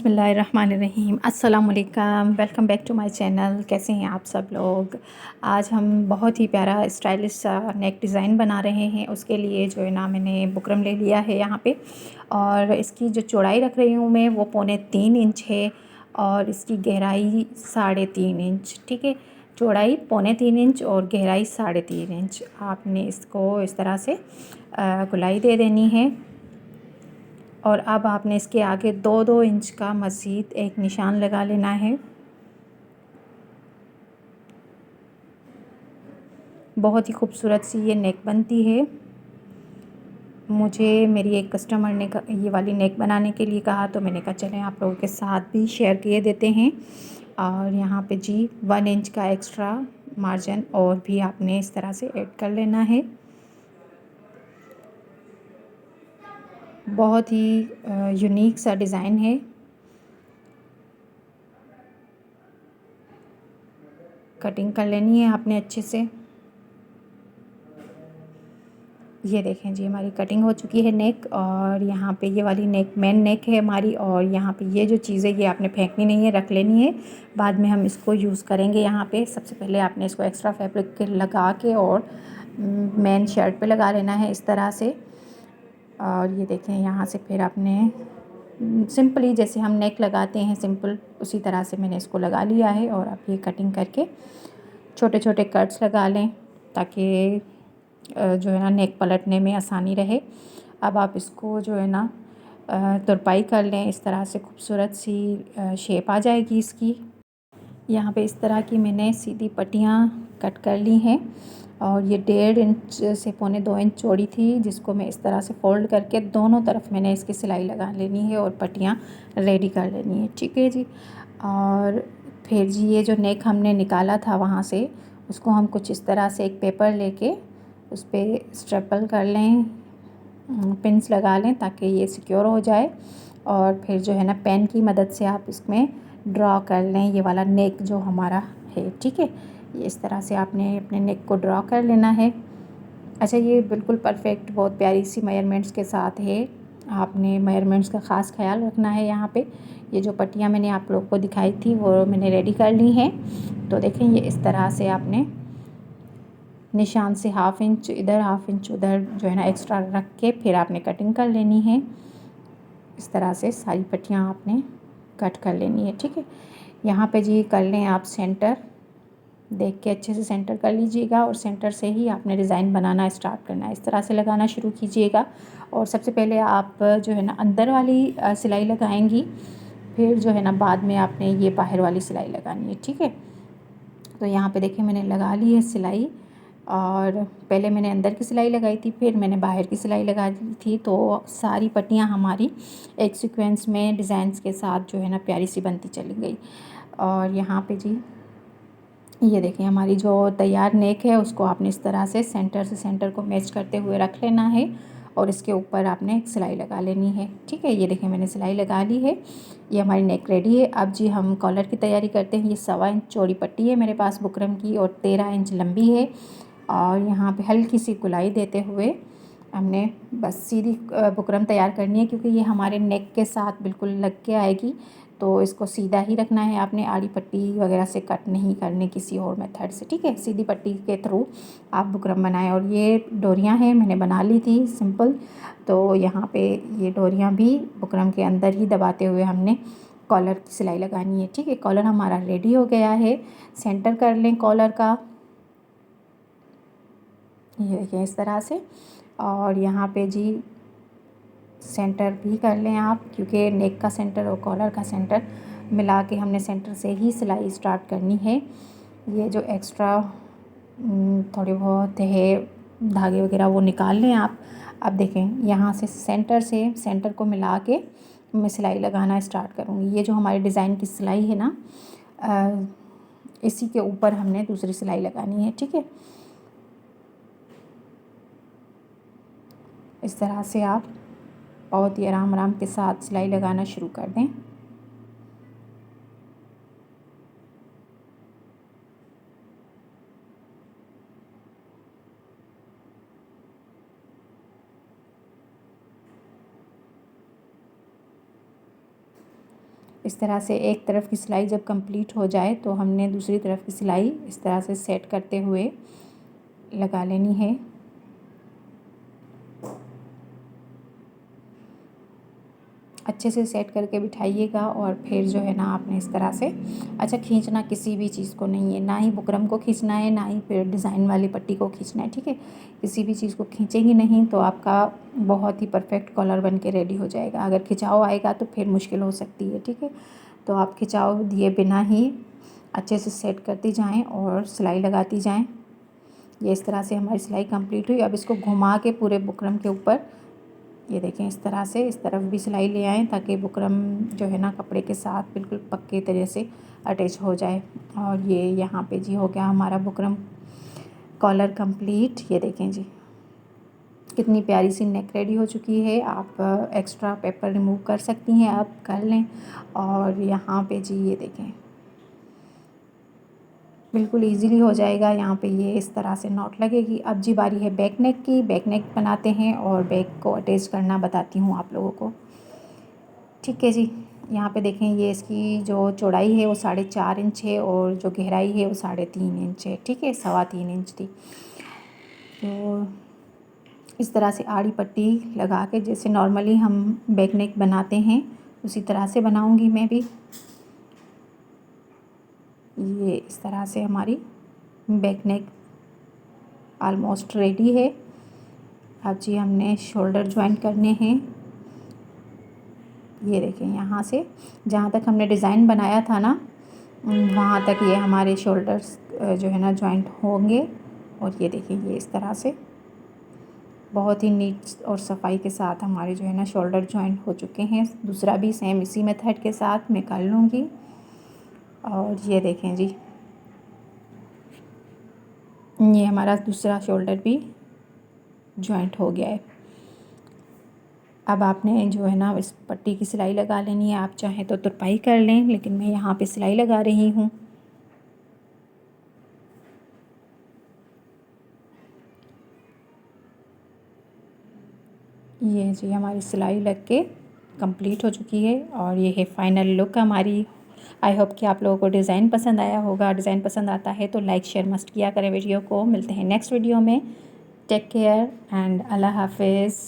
बिस्मिल्लाहिर्रहमानिर्रहीम अस्सलाम वालेकुम। Welcome back to my channel. कैसे हैं आप सब लोग। आज हम बहुत ही प्यारा स्टाइलिश सा नेक डिज़ाइन बना रहे हैं। उसके लिए जो है ना मैंने बुकरम ले लिया है यहाँ पे, और इसकी जो चौड़ाई रख रही हूँ मैं वो 3.25 इंच है और इसकी गहराई 3.5 इंच। ठीक है, चौड़ाई 3.25 इंच और गहराई 3.5 इंच। आपने इसको इस तरह से गोलाई दे देनी है। और अब आपने इसके आगे 2-2 इंच का मज़ीद एक निशान लगा लेना है। बहुत ही खूबसूरत सी ये नेक बनती है। मुझे मेरी एक कस्टमर ने ये वाली नेक बनाने के लिए कहा, तो मैंने कहा चलें आप लोगों के साथ भी शेयर किए देते हैं। और यहाँ पे जी 1 इंच का एक्स्ट्रा मार्जिन और भी आपने इस तरह से ऐड कर लेना है। बहुत ही यूनिक सा डिज़ाइन है। कटिंग कर लेनी है आपने अच्छे से। ये देखें जी हमारी कटिंग हो चुकी है नेक, और यहाँ पे ये वाली नेक मेन नेक है हमारी। और यहाँ पे ये जो चीज़ है ये आपने फेंकनी नहीं है, रख लेनी है, बाद में हम इसको यूज़ करेंगे। यहाँ पे सबसे पहले आपने इसको एक्स्ट्रा फैब्रिक के लगा के और मेन शर्ट पे लगा लेना है इस तरह से। और ये देखें यहाँ से फिर आपने सिंपली जैसे हम नेक लगाते हैं सिंपल, उसी तरह से मैंने इसको लगा लिया है। और अब ये कटिंग करके छोटे छोटे कट्स लगा लें ताकि जो है ना नेक पलटने में आसानी रहे। अब आप इसको जो है ना तुरपाई कर लें, इस तरह से खूबसूरत सी शेप आ जाएगी इसकी। यहाँ पे इस तरह की मैंने सीधी पट्टियाँ कट कर ली हैं, और ये 1.5 इंच से 2.25 इंच चौड़ी थी, जिसको मैं इस तरह से फ़ोल्ड करके दोनों तरफ मैंने इसकी सिलाई लगा लेनी है और पट्टियाँ रेडी कर लेनी है। ठीक है जी। और फिर जी ये जो नेक हमने निकाला था वहाँ से, उसको हम कुछ इस तरह से एक पेपर लेके उस पर स्ट्रेपल कर लें, पिन्स लगा लें ताकि ये सिक्योर हो जाए। और फिर जो है ना पेन की मदद से आप इसमें ड्रॉ कर लें ये वाला नेक जो हमारा है। ठीक है, ये इस तरह से आपने अपने नेक को ड्रॉ कर लेना है। अच्छा, ये बिल्कुल परफेक्ट बहुत प्यारी सी मेजरमेंट्स के साथ है। आपने मेजरमेंट्स का ख़ास ख्याल रखना है। यहाँ पे ये जो पट्टियाँ मैंने आप लोग को दिखाई थी वो मैंने रेडी कर ली हैं। तो देखें ये इस तरह से आपने निशान से 1/2 इंच इधर 1/2 इंच उधर जो है ना एक्स्ट्रा रख के फिर आपने कटिंग कर लेनी है। इस तरह से सारी पट्टियाँ आपने कट कर लेनी है। ठीक है, यहाँ पे जी कर लें आप सेंटर, देख के अच्छे से सेंटर कर लीजिएगा, और सेंटर से ही आपने डिज़ाइन बनाना स्टार्ट करना है। इस तरह से लगाना शुरू कीजिएगा। और सबसे पहले आप जो है ना अंदर वाली सिलाई लगाएंगी, फिर जो है ना बाद में आपने ये बाहर वाली सिलाई लगानी है। ठीक है, तो यहाँ पे देखिए मैंने लगा ली है सिलाई, और पहले मैंने अंदर की सिलाई लगाई थी, फिर मैंने बाहर की सिलाई लगा दी थी। तो सारी पट्टियाँ हमारी एक सीक्वेंस में डिज़ाइंस के साथ जो है ना प्यारी सी बनती चली गई। और यहाँ पे जी ये देखें हमारी जो तैयार नेक है उसको आपने इस तरह से सेंटर को मैच करते हुए रख लेना है, और इसके ऊपर आपने एक सिलाई लगा लेनी है। ठीक है, ये देखें मैंने सिलाई लगा ली है। ये हमारी नेक रेडी है। अब जी हम कॉलर की तैयारी करते हैं। ये 1.25 इंच चौड़ी पट्टी है मेरे पास बुकरम की, और 13 इंच लंबी है। और यहाँ पे हल्की सी गुलाई देते हुए हमने बस सीधी बुकरम तैयार करनी है, क्योंकि ये हमारे नेक के साथ बिल्कुल लग के आएगी। तो इसको सीधा ही रखना है आपने, आड़ी पट्टी वगैरह से कट नहीं करने किसी और मेथड से। ठीक है, सीधी पट्टी के थ्रू आप बुकरम बनाएं। और ये डोरियां हैं मैंने बना ली थी सिंपल, तो यहाँ पे ये डोरियां भी बुकरम के अंदर ही दबाते हुए हमने कॉलर की सिलाई लगानी है। ठीक है, कॉलर हमारा रेडी हो गया है। सेंटर कर लें कॉलर का, ये देखिए इस तरह से। और यहाँ पे जी सेंटर भी कर लें आप, क्योंकि नेक का सेंटर और कॉलर का सेंटर मिला के हमने सेंटर से ही सिलाई स्टार्ट करनी है। ये जो एक्स्ट्रा थोड़े बहुत है धागे वगैरह वो निकाल लें आप। अब देखें यहाँ से सेंटर को मिला के मैं सिलाई लगाना स्टार्ट करूँगी। ये जो हमारी डिज़ाइन की सिलाई है ना, इसी के ऊपर हमने दूसरी सिलाई लगानी है। ठीक है, इस तरह से आप बहुत ही आराम आराम के साथ सिलाई लगाना शुरू कर दें। इस तरह से एक तरफ की सिलाई जब कंप्लीट हो जाए तो हमने दूसरी तरफ की सिलाई इस तरह से सेट करते हुए लगा लेनी है। अच्छे से सेट करके बिठाइएगा और फिर जो है ना आपने इस तरह से अच्छा खींचना किसी भी चीज़ को नहीं है, ना ही बुकरम को खींचना है, ना ही फिर डिज़ाइन वाली पट्टी को खींचना है, ठीक है। किसी भी चीज़ को खींचेंगी नहीं तो आपका बहुत ही परफेक्ट कॉलर बन के रेडी हो जाएगा। अगर खिंचाव आएगा तो फिर मुश्किल हो सकती है, ठीक है। तो आप खिंचाव दिए बिना ही अच्छे से सेट करती जाएँ और सिलाई लगाती जाएँ। ये इस तरह से हमारी सिलाई कंप्लीट हुई। अब इसको घुमा के पूरे बुकरम के ऊपर ये देखें इस तरह से इस तरफ भी सिलाई ले आएँ ताकि बुकरम जो है ना कपड़े के साथ बिल्कुल पक्के तरह से अटैच हो जाए। और ये यहाँ पे जी हो गया हमारा बुकरम कॉलर कंप्लीट। ये देखें जी कितनी प्यारी सी नेक रेडी हो चुकी है। आप एक्स्ट्रा पेपर रिमूव कर सकती हैं, आप कर लें। और यहाँ पे जी ये देखें बिल्कुल इजीली हो जाएगा। यहाँ पे ये इस तरह से नॉट लगेगी। अब जी बारी है बैक नेक की। बैक नेक बनाते हैं और बैक को अटैच करना बताती हूँ आप लोगों को, ठीक है जी। यहाँ पे देखें ये इसकी जो चौड़ाई है वो 4.5 इंच है और जो गहराई है वो 3.5 इंच है, ठीक है। 3.25 इंच थी। तो इस तरह से आड़ी पट्टी लगा के जैसे नॉर्मली हम बैक नेक बनाते हैं उसी तरह से बनाऊँगी मैं भी। ये इस तरह से हमारी बैक नेक ऑलमोस्ट रेडी है। अब जी हमने शोल्डर जॉइन करने हैं। ये देखें यहाँ से जहाँ तक हमने डिज़ाइन बनाया था ना वहाँ तक ये हमारे शोल्डर्स जो है ना जॉइंट होंगे। और ये देखिए ये इस तरह से बहुत ही नीट और सफाई के साथ हमारे जो है ना शोल्डर जॉइंट हो चुके हैं। दूसरा भी सेम इसी मेथड के साथ मैं कर लूँगी। और ये देखें जी ये हमारा दूसरा शोल्डर भी जॉइंट हो गया है। अब आपने जो है ना इस पट्टी की सिलाई लगा लेनी है। आप चाहें तो तुरपाई कर लें, लेकिन मैं यहाँ पे सिलाई लगा रही हूँ। ये जी हमारी सिलाई लग के कंप्लीट हो चुकी है और ये है फाइनल लुक हमारी। आई होप कि आप लोगों को डिज़ाइन पसंद आया होगा। डिज़ाइन पसंद आता है तो लाइक शेयर मस्ट किया करें वीडियो को। मिलते हैं नेक्स्ट वीडियो में। टेक केयर एंड अल्लाह हाफिज़।